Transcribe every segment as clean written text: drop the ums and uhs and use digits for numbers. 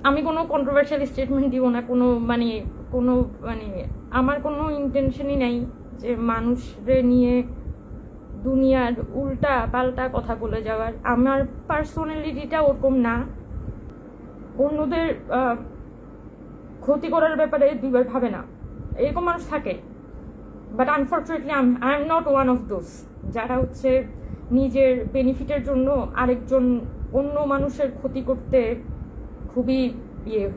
আমি কোনো controversial statement দিব না, কোনো আমার কোনো ইন্টেনশনই নাই যে মানুষরে নিয়ে দুনিয়ার উল্টা পাল্টা কথা বলে যাওয়ার। আমার পার্সোনালিটিটা ওরকম না, অন্যদের ক্ষতি করার ব্যাপারে দুইবার ভাবে না, এরকম মানুষ থাকে। But unfortunately I am not one of those যারা হচ্ছে নিজের বেনিফিটের জন্য আরেকজন অন্য মানুষের ক্ষতি করতে খুবই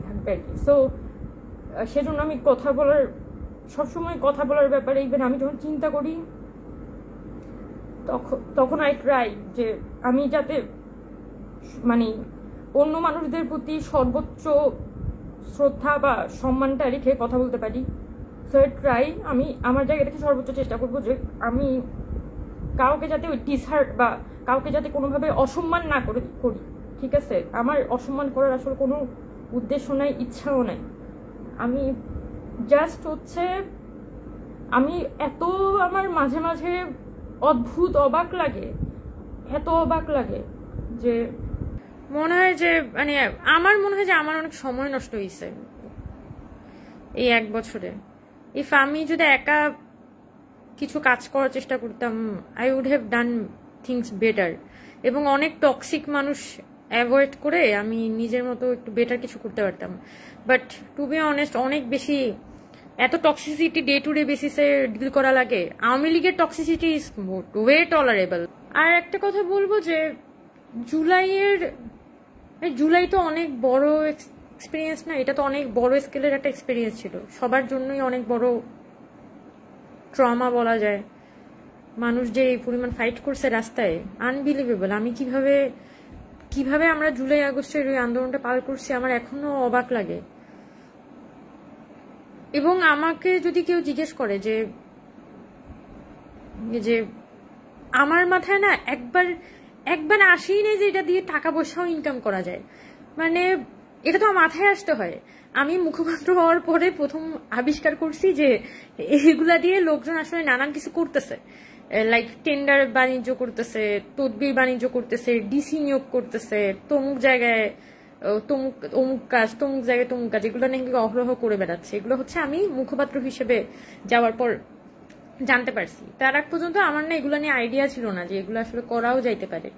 থাকবে আর কি। সো সেজন্য আমি সবসময় কথা বলার ব্যাপারে ইভেন আমি যখন চিন্তা করি তখন আই ট্রাই যে আমি যাতে অন্য মানুষদের প্রতি সর্বোচ্চ শ্রদ্ধা বা সম্মানটা রেখে কথা বলতে পারি। সো আই ট্রাই, আমি আমার জায়গা থেকে সর্বোচ্চ চেষ্টা করবো যে আমি কাউকে যাতে ওই ডিসহার্ট বা কাউকে যাতে কোনোভাবে অসম্মান না করি। ঠিক আছে, আমার অসম্মান করার আসলে কোনো উদ্দেশ্য নাই, ইচ্ছাও নাই। আমি জাস্ট হচ্ছে আমার মাঝে মাঝে অবাক লাগে যে মনে হয় যে আমার মনে হয় যে আমার অনেক সময় নষ্ট হয়েছে এই 1 বছরে। ইফ আমি যদি একা কিছু কাজ করার চেষ্টা করতাম, I would have done things better, এবং অনেক টক্সিক মানুষ অ্যাভয়েড করে আমি নিজের মতো একটু বেটার কিছু করতে পারতাম। বাট টু বি অনেস্ট, অনেক বেশি এত টক্সিসিটি ডে টু ডে বেসিসে ডিল করা লাগে। আওয়ামী লীগের টক্সিসিটি ইজ ওয়ে টলারেবল। আর একটা কথা বলবো যে জুলাই তো অনেক বড় এক্সপিরিয়েন্স না, এটা তো অনেক বড় স্কেলের একটা এক্সপিরিয়েন্স ছিল, সবার জন্যই অনেক বড় ট্রমা বলা যায়। মানুষ যে এই পরিমাণ ফাইট করছে রাস্তায়, আনবিলিভেবল। আমি কিভাবে আমরা জুলাই আগস্টের ওই আন্দোলনটা পার করছি আমার এখনো অবাক লাগে। এবং আমাকে যদি কেউ জিজ্ঞেস করে যে আমার মাথায় না একবার আসেই নেই যে এটা দিয়ে টাকা পয়সাও ইনকাম করা যায়, এটা তো আমার মাথায় আসতে হয়। আমি মুখপাত্র হওয়ার পরে প্রথম আবিষ্কার করছি যে এগুলা দিয়ে লোকজন আসলে নানান কিছু করতেছে, লাইক টেন্ডার বাণিজ্য করতেছে, তদবির বাণিজ্য করতেছে, ডিসি নিয়োগ করতেছে, তমুক জায়গায় অমুক কাজ, তমুক জায়গায় তমুক কাজ, এগুলো নাকি অহরহ করে বেড়াচ্ছে। এগুলো হচ্ছে আমি মুখপাত্র হিসেবে যাওয়ার পর জানতে পারছি। তার আগ পর্যন্ত আমার না এগুলো নিয়ে আইডিয়া ছিল না যে এগুলো আসলে করাও যাইতে পারে।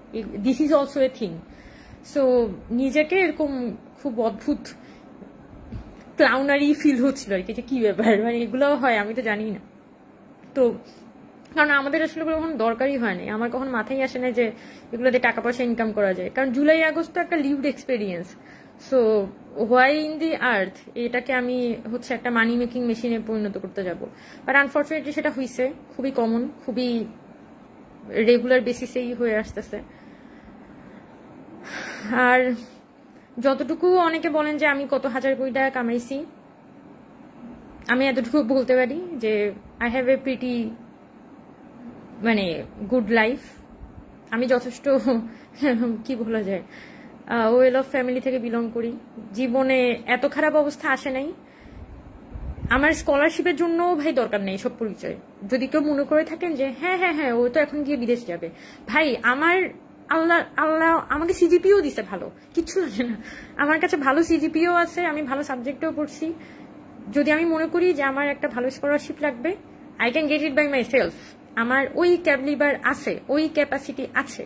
This is also a thing. So নিজেকে এরকম খুব অদ্ভুত ক্লাউনারি ফিল হচ্ছিল আর কি, যে কি ব্যাপার, এগুলো হয় আমি তো জানি না। তো কারণ আমাদের আসলে কখন দরকারই হয় না, আমার কখন মাথায় আসে না যে এগুলো দিয়ে টাকা পয়সা ইনকাম করা যায়। কারণ জুলাই আগস্ট তো একটা lived experience. So why in the earth এটাকে আমি হচ্ছে একটা মানি মেকিং মেশিনে পরিণত করতে যাব। বাট আনফর্চুনেটলি সেটা হয়েছে, খুবই কমন, খুবই রেগুলার বেসিসেই হয়ে আসতেছে। আর যতটুকু অনেকে বলেন যে আমি কত হাজার কোটি টাকা কামাইছি, আমি এতটুকু বলতে পারি যে I have a pretty good life. আমি যথেষ্ট কি বলা যায়, ওয়েল অফ ফ্যামিলি থেকে বিলং করি। জীবনে এত খারাপ অবস্থা আসে নাই। আমার স্কলারশিপের জন্য ভাই দরকার নেই সব পরিচয়। যদি কেউ মনে করে থাকেন যে হ্যাঁ হ্যাঁ হ্যাঁ ও তো এখন গিয়ে বিদেশ যাবে, ভাই আমার আল্লাহ আমাকে সিজিপিও দিছে ভালো, কিচ্ছু লাগে না। আমার কাছে ভালো সিজিপিও আছে, আমি ভালো সাবজেক্টেও পড়ছি। যদি আমি মনে করি যে আমার একটা ভালো স্কলারশিপ লাগবে, I can get it by myself. আমার ওই ক্যাপলিভার আছে, ওই ক্যাপাসিটি আছে।